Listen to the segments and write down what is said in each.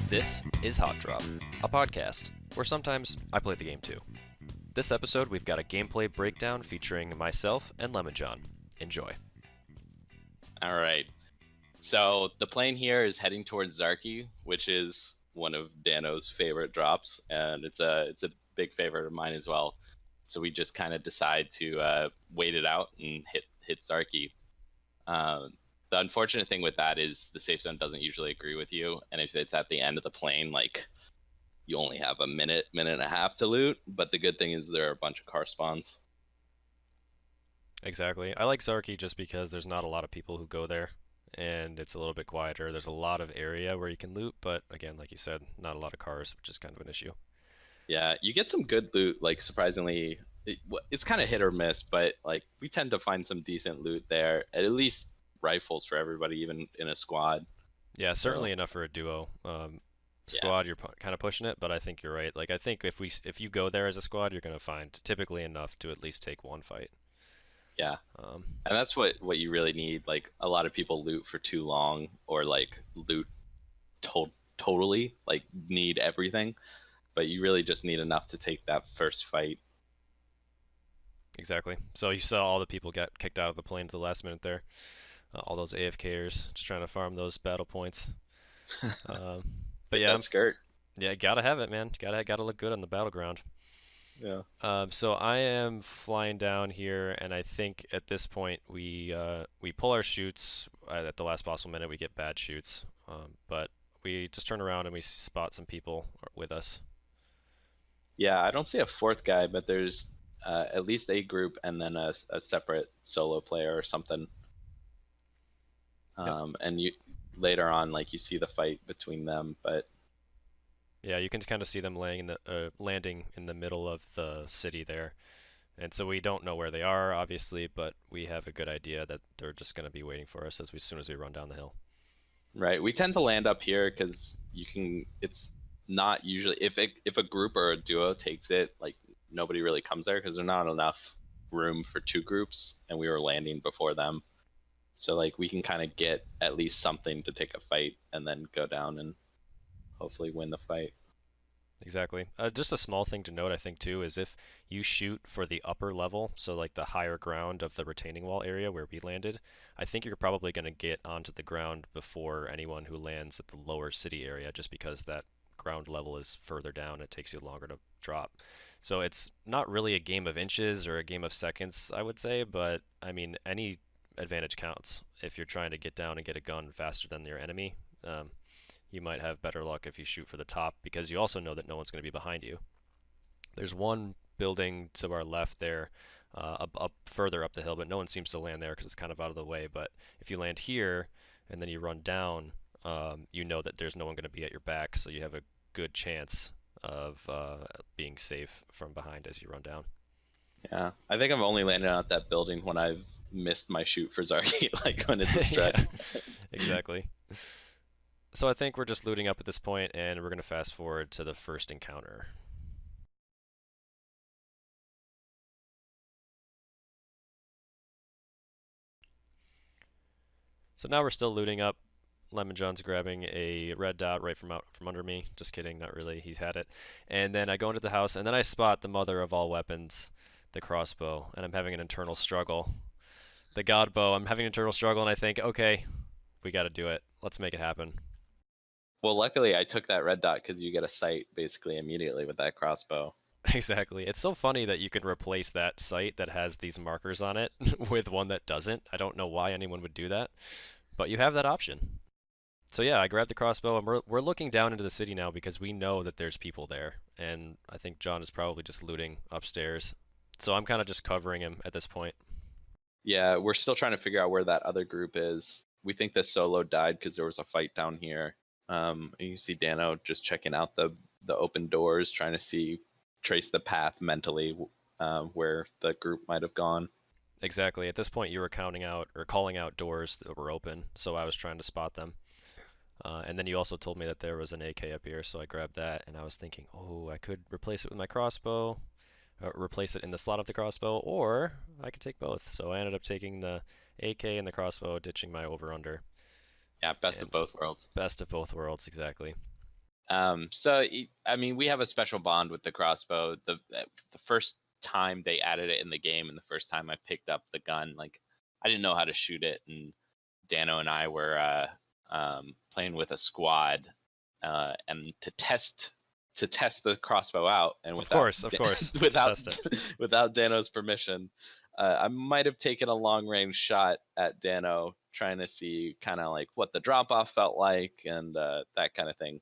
This is Hot Drop, a podcast where sometimes I play the game too. This episode, we've got a gameplay breakdown featuring myself and Lemonjon. Enjoy. All right. So the plane here is heading towards Zarki, which is one of Dano's favorite drops, and it's a big favorite of mine as well. So we just kind of decide to wait it out and hit Zarki. The unfortunate thing with that is the safe zone doesn't usually agree with you, and if it's at the end of the plane, like, you only have a minute and a half to loot. But the good thing is there are a bunch of car spawns. Exactly. I like Zarki just because there's not a lot of people who go there, and it's a little bit quieter. There's a lot of area where you can loot, but again, like you said, not a lot of cars, which is kind of an issue. Yeah, you get some good loot, like, surprisingly. It's kind of hit or miss, but like, we tend to find some decent loot there, at least rifles for everybody, even in a squad. Yeah, certainly enough for a duo. Squad, you're kind of pushing it, but I think you're right. Like, I think if you go there as a squad, you're gonna find typically enough to at least take one fight. Yeah, and that's what you really need. Like, a lot of people loot for too long, or like loot totally, like, need everything, but you really just need enough to take that first fight. Exactly. So you saw all the people get kicked out of the plane at the last minute there. All those AFKers just trying to farm those battle points. But yeah, That skirt. Yeah, gotta have it, man. Gotta look good on the battleground. Yeah. So I am flying down here, and I think at this point we pull our shoots at the last possible minute. We get bad shoots, but we just turn around and we spot some people with us. Yeah, I don't see a fourth guy, but there's at least a group and then a separate solo player or something. Yep. And you later on, like, you see the fight between them, but yeah, you can kind of see them landing in the middle of the city there, and so we don't know where they are, obviously, but we have a good idea that they're just going to be waiting for us as soon as we run down the hill. right, we tend to land up here because you can. It's not usually, if a group or a duo takes it, like, nobody really comes there because there's not enough room for two groups, and we were landing before them. So, like, we can kind of get at least something to take a fight and then go down and hopefully win the fight. Exactly. Just a small thing to note, I think, too, is if you shoot for the upper level, so like the higher ground of the retaining wall area where we landed, I think you're probably going to get onto the ground before anyone who lands at the lower city area, just because that ground level is further down. It takes you longer to drop. So it's not really a game of inches or a game of seconds, I would say, but I mean, any advantage counts. If you're trying to get down and get a gun faster than your enemy, you might have better luck if you shoot for the top, because you also know that no one's going to be behind you. There's one building to our left there, up further up the hill, but no one seems to land there because it's kind of out of the way. But if you land here and then you run down, you know that there's no one going to be at your back, so you have a good chance of being safe from behind as you run down. Yeah, I think I've only landed on that building when I've missed my shoot for Zarki, like, when it's a stretch. Yeah, exactly. So I think we're just looting up at this point, and we're going to fast forward to the first encounter. So now we're still looting up. Lemonjon's grabbing a red dot right from under me. Just kidding, not really. He's had it. And then I go into the house, and then I spot the mother of all weapons, the crossbow, and I'm having an internal struggle. The god bow. I'm having an internal struggle, and I think, okay, we got to do it. Let's make it happen. Well, luckily I took that red dot because you get a sight basically immediately with that crossbow. Exactly. It's so funny that you can replace that sight that has these markers on it with one that doesn't. I don't know why anyone would do that, but you have that option. So yeah, I grabbed the crossbow, and we're looking down into the city now because we know that there's people there, and I think John is probably just looting upstairs. So I'm kind of just covering him at this point. Yeah, we're still trying to figure out where that other group is. We think the solo died because there was a fight down here. You see Dano just checking out the open doors, trying to trace the path mentally, where the group might have gone. Exactly. At this point, you were counting out or calling out doors that were open, so I was trying to spot them. And then you also told me that there was an AK up here, so I grabbed that, and I was thinking, oh, I could replace it with my crossbow, replace it in the slot of the crossbow, or I could take both. So I ended up taking the AK and the crossbow, ditching my over-under. Yeah, best And of both worlds. best of both worlds, exactly. So I mean, we have a special bond with the crossbow. The first time they added it in the game, and the first time I picked up the gun, like I didn't know how to shoot it, and Dano and I were playing with a squad, and to test the crossbow out, and Of course, without test it. without Dano's permission, I might have taken a long range shot at Dano, trying to see kind of like what the drop off felt like, and that kind of thing.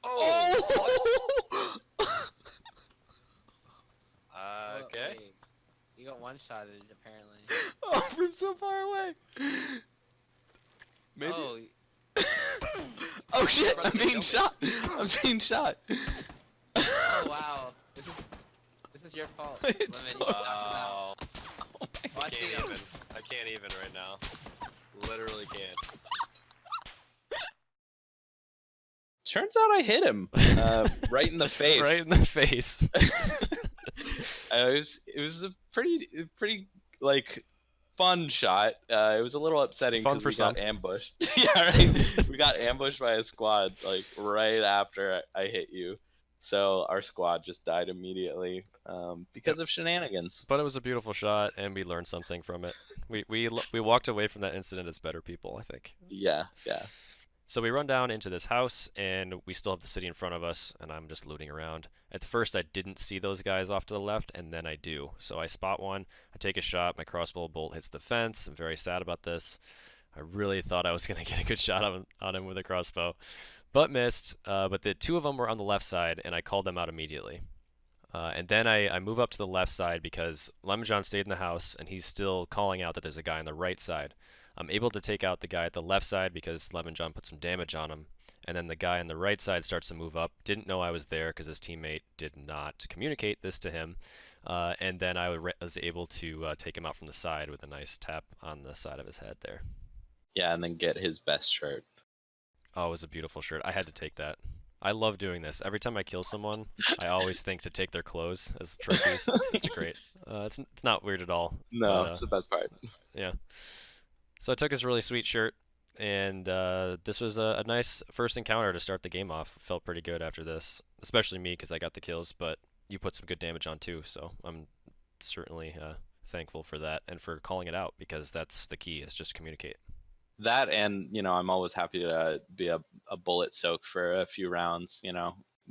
Oh! Okay. Wait, you got one-shotted apparently. Oh, from so far away. Maybe. Oh, Oh shit! I'm being Jumping. shot. I'm being shot. oh wow. This is your fault. It's Lemon, you totally- knocked him out. Wow. Oh my I Watch can't the- even. I can't even right now. Literally can't. Turns out I hit him right in the face. Right in the face. It was a pretty like fun shot. It was a little upsetting Fun because for we some. got ambushed. Yeah, right. We got ambushed by a squad like right after I hit you. So our squad just died immediately because of shenanigans. But it was a beautiful shot, and we learned something from it. We walked away from that incident as better people, I think. Yeah, yeah. So we run down into this house, and we still have the city in front of us, and I'm just looting around. At first, I didn't see those guys off to the left, and then I do. So I spot one, I take a shot, my crossbow bolt hits the fence. I'm very sad about this. I really thought I was going to get a good shot on him with a crossbow, but missed. But the two of them were on the left side, and I called them out immediately. And then I move up to the left side because Lemonjon stayed in the house, and he's still calling out that there's a guy on the right side. I'm able to take out the guy at the left side because Lemonjon put some damage on him, and then the guy on the right side starts to move up. Didn't know I was there because his teammate did not communicate this to him, and then I was able to take him out from the side with a nice tap on the side of his head there. Yeah, and then get his best shirt. Oh, it was a beautiful shirt. I had to take that. I love doing this. Every time I kill someone, I always think to take their clothes as trophies. It's great. It's not weird at all. No, but, it's the best part. yeah. So I took his really sweet shirt, and this was a nice first encounter to start the game off. Felt pretty good after this, especially me because I got the kills, but you put some good damage on too, so I'm certainly thankful for that and for calling it out because that's the key is just communicate. That, and I'm always happy to be a bullet soak for a few rounds.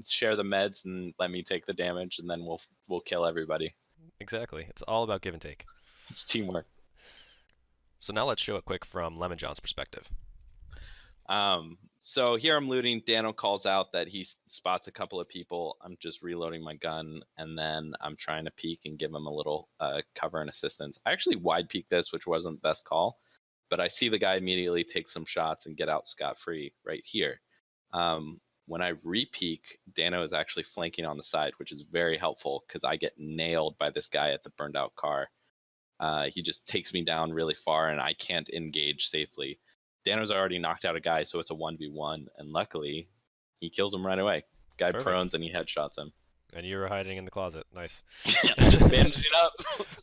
Share the meds and let me take the damage, and then we'll kill everybody. Exactly. It's all about give and take. It's teamwork. So now let's show it quick from Lemonjon's perspective. So here I'm looting. Dano calls out that he spots a couple of people. I'm just reloading my gun, and then I'm trying to peek and give him a little cover and assistance. I actually wide peeked this, which wasn't the best call, but I see the guy immediately take some shots and get out scot-free right here. When I re-peek, Dano is actually flanking on the side, which is very helpful because I get nailed by this guy at the burned out car. He just takes me down really far, and I can't engage safely. Dano's already knocked out a guy, so it's a 1v1, and luckily, he kills him right away. Guy Perfect. prones, and he headshots him. And you were hiding in the closet. Nice. Just bandaging up.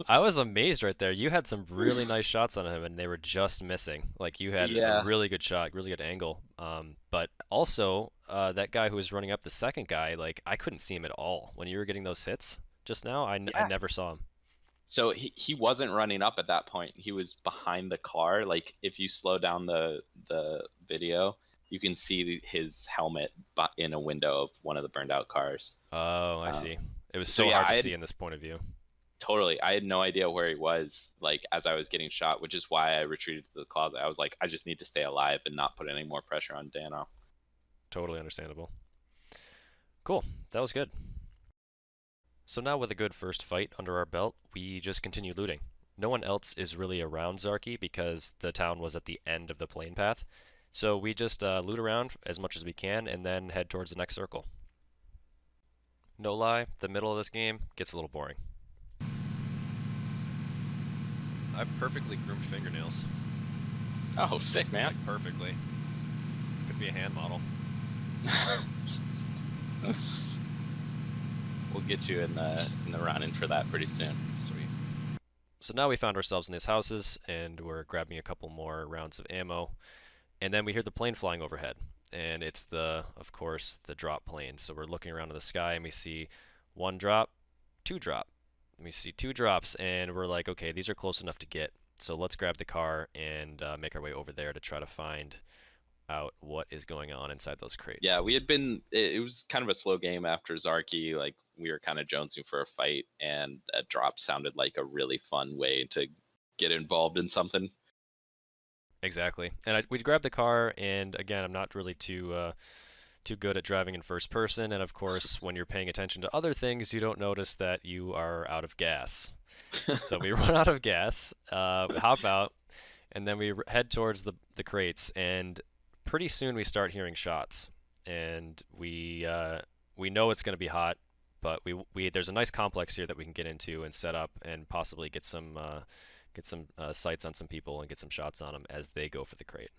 I was amazed right there. You had some really nice shots on him, and they were just missing. Like, you had Yeah. a really good shot, really good angle. But also, that guy who was running up, the second guy, like, I couldn't see him at all. When you were getting those hits just now, I never saw him. So he wasn't running up at that point. He was behind the car. Like, if you slow down the video, you can see his helmet in a window of one of the burned out cars. Oh, I see. It was so so yeah, hard to see in this point of view. Totally. I had no idea where he was, like, as I was getting shot, which is why I retreated to the closet. I was like, I just need to stay alive and not put any more pressure on Dano. Totally understandable. Cool. That was good. So now with a good first fight under our belt, we just continue looting. No one else is really around Zarki because the town was at the end of the plane path. So we just loot around as much as we can and then head towards the next circle. No lie, the middle of this game gets a little boring. I have perfectly groomed fingernails. Oh, sick, man. Like perfectly. Could be a hand model. We'll get you in the run-in for that pretty soon. Sweet. So now we found ourselves in these houses, and we're grabbing a couple more rounds of ammo, and then we hear the plane flying overhead, and it's of course, the drop plane. So we're looking around in the sky, and we see 1 drop, 2 drop. We see 2 drops, and we're like, okay, these are close enough to get. So let's grab the car and make our way over there to try to find out what is going on inside those crates. Yeah, we had been. It was kind of a slow game after Zarky. Like we were kind of jonesing for a fight, and a drop sounded like a really fun way to get involved in something. Exactly. And we grabbed the car, and again, I'm not really too good at driving in first person, and of course, when you're paying attention to other things, you don't notice that you are out of gas. So we run out of gas, we hop out, and then we head towards the crates, and pretty soon we start hearing shots, and we know it's going to be hot, but there's a nice complex here that we can get into and set up and possibly get some sights on some people and get some shots on them as they go for the crate.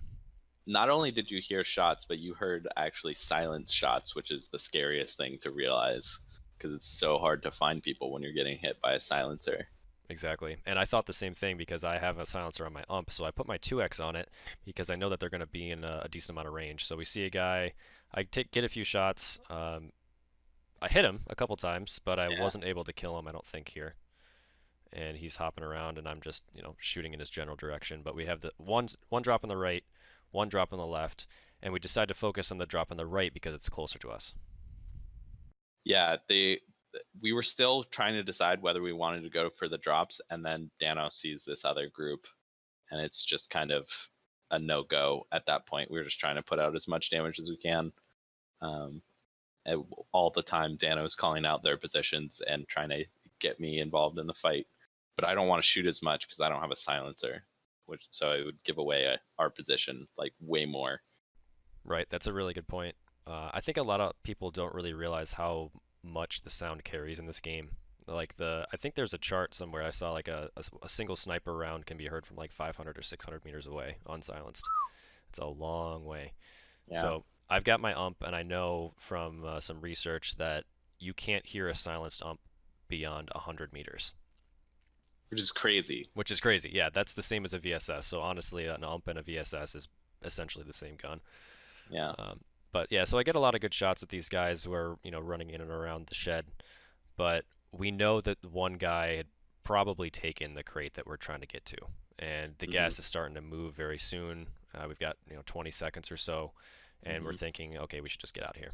Not only did you hear shots, but you heard actually silenced shots, which is the scariest thing to realize because it's so hard to find people when you're getting hit by a silencer. Exactly. And I thought the same thing because I have a silencer on my ump, so I put my 2X on it because I know that they're going to be in a decent amount of range. So we see a guy, get a few shots. I hit him a couple times, but I wasn't able to kill him, I don't think, here. And he's hopping around, and I'm just, shooting in his general direction. But we have the one drop on the right, 1 drop on the left, and we decide to focus on the drop on the right because it's closer to us. Yeah, we were still trying to decide whether we wanted to go for the drops, and then Dano sees this other group, and it's just kind of a no-go at that point. We were just trying to put out as much damage as we can. All the time, Dano's calling out their positions and trying to get me involved in the fight, but I don't want to shoot as much because I don't have a silencer, so it would give away our position like way more. Right, that's a really good point. I think a lot of people don't really realize how much the sound carries in this game. I think there's a chart somewhere I saw like a single sniper round can be heard from like 500 or 600 meters away unsilenced. It's a long way. Yeah. So I've got my ump, and I know from some research that you can't hear a silenced ump beyond 100 meters. Which is crazy. Which is crazy, yeah. That's the same as a VSS. So honestly, an ump and a VSS is essentially the same gun. Yeah. But yeah, so I get a lot of good shots at these guys who are, running in and around the shed. But we know that one guy had probably taken the crate that we're trying to get to. And the gas is starting to move very soon. We've got, 20 seconds or so. And we're thinking, okay, we should just get out of here.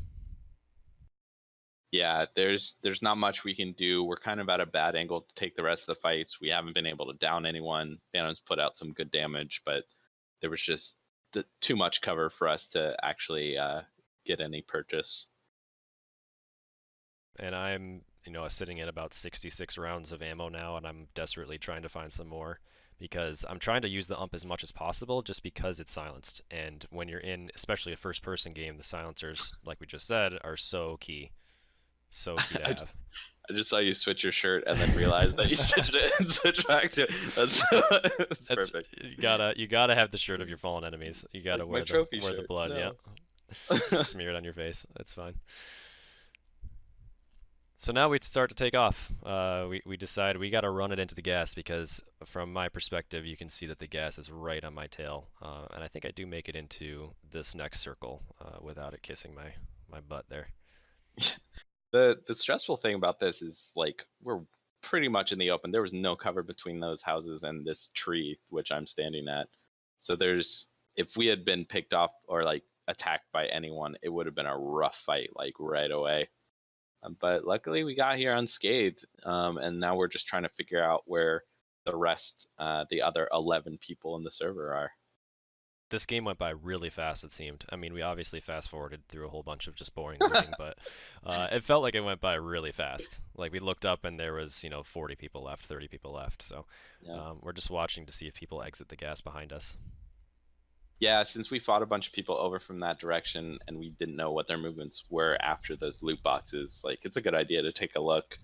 Yeah, there's not much we can do. We're kind of at a bad angle to take the rest of the fights. We haven't been able to down anyone. Dano's put out some good damage, but there was just too much cover for us to actually get any purchase. And I'm, sitting at about 66 rounds of ammo now, and I'm desperately trying to find some more because I'm trying to use the ump as much as possible just because it's silenced. And when you're in, especially a first-person game, the silencers, like we just said, are so key. So key to have. I just saw you switch your shirt and then realized that you switched it and switched back to it. That's perfect. You gotta have the shirt of your fallen enemies. You gotta like wear wear the blood. No. Yeah, smear it on your face. That's fine. So now we start to take off. We decide we gotta run it into the gas because from my perspective, you can see that the gas is right on my tail, and I think I do make it into this next circle without it kissing my butt there. The stressful thing about this is like we're pretty much in the open. There was no cover between those houses and this tree which I'm standing at. So if we had been picked off or like attacked by anyone, it would have been a rough fight like right away. But luckily we got here unscathed, and now we're just trying to figure out where the other 11 people in the server are. This game went by really fast, it seemed. I mean, we obviously fast-forwarded through a whole bunch of just boring looting, but it felt like it went by really fast. Like, we looked up and there was, 40 people left, 30 people left. So we're just watching to see if people exit the gas behind us. Yeah, since we fought a bunch of people over from that direction and we didn't know what their movements were after those loot boxes, like, it's a good idea to take a look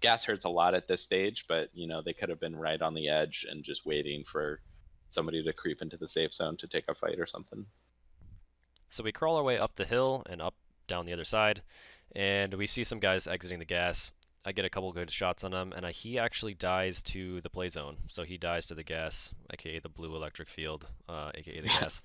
gas hurts a lot at this stage, but you know they could have been right on the edge and just waiting for somebody to creep into the safe zone to take a fight or something. So we crawl our way up the hill and up down the other side, and we see some guys exiting the gas. I get a couple good shots on him, and he actually dies to the play zone. So he dies to the gas, aka the blue electric field, aka the gas.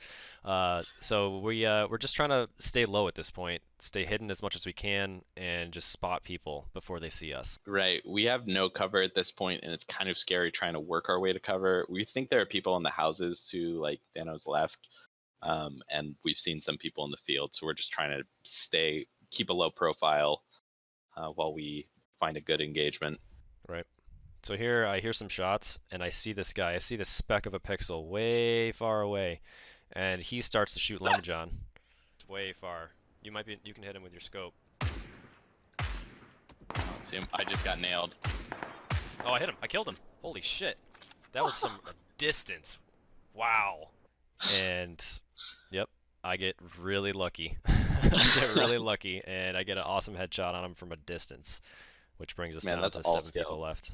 So we're just trying to stay low at this point, stay hidden as much as we can, and just spot people before they see us. Right. We have no cover at this point, and it's kind of scary trying to work our way to cover. We think there are people in the houses to like Dano's left, and we've seen some people in the field. So we're just trying to keep a low profile while we find a good engagement. Right. So here I hear some shots, and I see this guy. I see this speck of a pixel way far away, and he starts to shoot Lemonjon. It's way far. You can hit him with your scope. See him? I just got nailed. Oh, I hit him. I killed him. Holy shit. That was some distance. Wow. And yep, I get really lucky. I get really lucky, and I get an awesome headshot on him from a distance, which brings us down to 7 people left.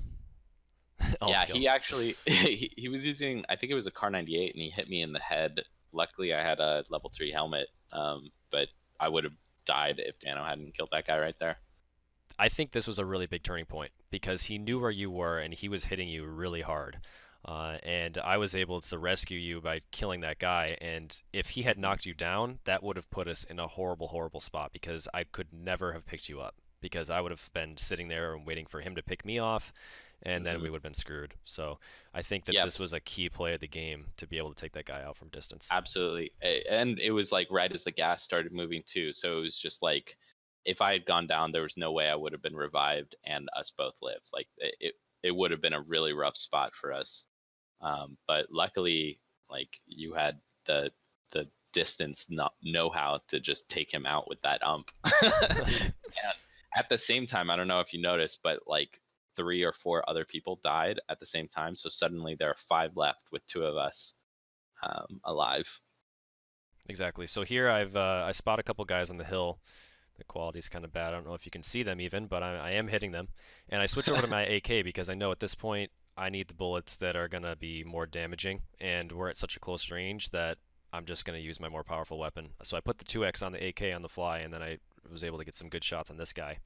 Yeah, he actually he was using, I think it was a Car 98, and he hit me in the head. Luckily, I had a level 3 helmet, but I would have died if Dano hadn't killed that guy right there. I think this was a really big turning point because he knew where you were and he was hitting you really hard. And I was able to rescue you by killing that guy. And if he had knocked you down, that would have put us in a horrible, horrible spot because I could never have picked you up because I would have been sitting there and waiting for him to pick me off, and then we would have been screwed. So I think that this was a key play of the game to be able to take that guy out from distance. Absolutely. And it was like right as the gas started moving too. So it was just like, if I had gone down, there was no way I would have been revived and us both lived. Like it would have been a really rough spot for us. But luckily, like you had the distance know-how to just take him out with that ump. And at the same time, I don't know if you noticed, but like 3 or 4 other people died at the same time. So suddenly there are 5 left with 2 of us alive. Exactly. So here I spot a couple guys on the hill. The quality's kind of bad. I don't know if you can see them even, but I am hitting them. And I switch over to my AK because I know at this point I need the bullets that are going to be more damaging, and we're at such a close range that I'm just going to use my more powerful weapon. So I put the 2X on the AK on the fly, and then I was able to get some good shots on this guy.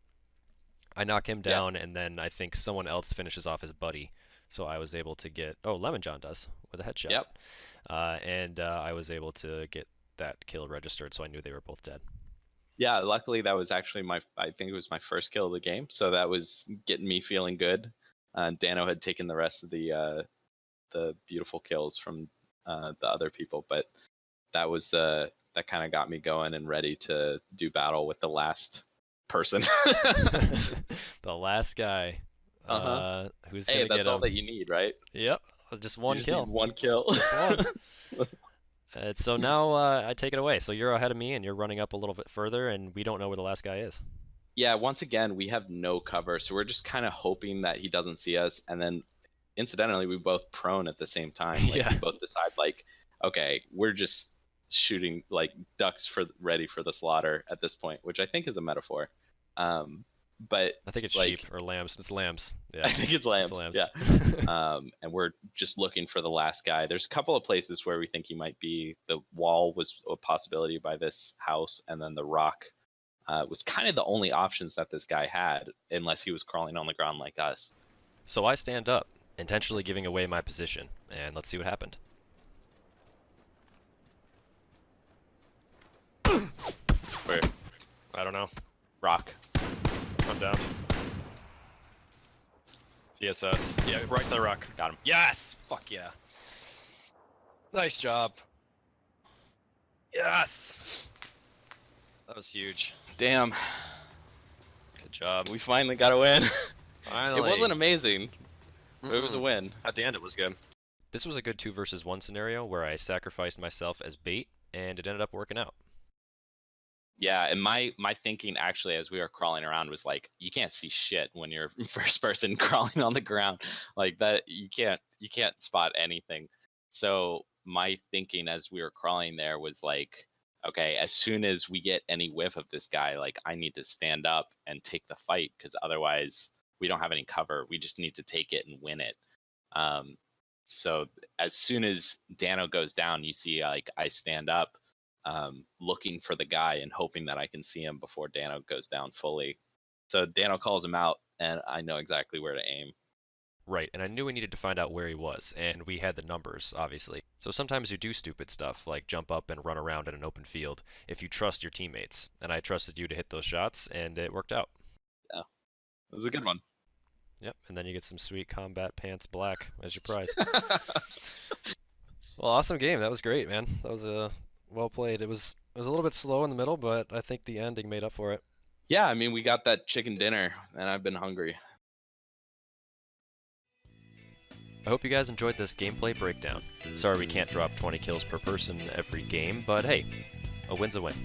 I knock him down, and then I think someone else finishes off his buddy. So I was able to get... Oh, Lemonjon does, with a headshot. Yep. And I was able to get that kill registered, so I knew they were both dead. Yeah, luckily that was actually I think it was my first kill of the game, so that was getting me feeling good. Dano had taken the rest of the beautiful kills from the other people, but that was that kind of got me going and ready to do battle with the last person. The last guy. Who's gonna hey, get that's all him? that you need, right? Yep, just one You just kill. need one kill. Just one. So now I take it away. So you're ahead of me, and you're running up a little bit further, and we don't know where the last guy is. Yeah, once again, we have no cover, so we're just kind of hoping that he doesn't see us. And then, incidentally, we both prone at the same time. Like, we both decide, like, okay, we're just shooting like ducks ready for the slaughter at this point, which I think is a metaphor. But I think it's like, sheep or lambs. It's lambs. Yeah, I think it's lambs. It's lambs. Yeah. And we're just looking for the last guy. There's a couple of places where we think he might be. The wall was a possibility by this house, and then the rock was kind of the only options that this guy had, unless he was crawling on the ground like us. So I stand up, intentionally giving away my position, and let's see what happened. Where? I don't know. Rock. I'm down. TSS. Yeah, right side rock. Got him. Yes! Fuck yeah. Nice job. Yes! That was huge. Damn. Good job. We finally got a win. Finally. It wasn't amazing, but it was a win. At the end, it was good. This was a good 2 versus 1 scenario where I sacrificed myself as bait, and it ended up working out. Yeah, and my thinking actually as we were crawling around was like, you can't see shit when you're first person crawling on the ground like that. You can't spot anything. So my thinking as we were crawling there was like, okay, as soon as we get any whiff of this guy, like I need to stand up and take the fight, because otherwise we don't have any cover. We just need to take it and win it. So as soon as Dano goes down, you see like I stand up, looking for the guy and hoping that I can see him before Dano goes down fully. So Dano calls him out, and I know exactly where to aim. Right, and I knew we needed to find out where he was, and we had the numbers, obviously. So sometimes you do stupid stuff, like jump up and run around in an open field, if you trust your teammates. And I trusted you to hit those shots, and it worked out. Yeah, it was a good one. Yep, and then you get some sweet combat pants black as your prize. Well, awesome game. That was great, man. That was well played. It was a little bit slow in the middle, but I think the ending made up for it. Yeah, I mean, we got that chicken dinner, and I've been hungry. I hope you guys enjoyed this gameplay breakdown. Sorry we can't drop 20 kills per person every game, but hey, a win's a win.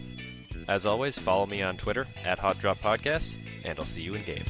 As always, follow me on Twitter @HOTDROP Podcast, and I'll see you in game.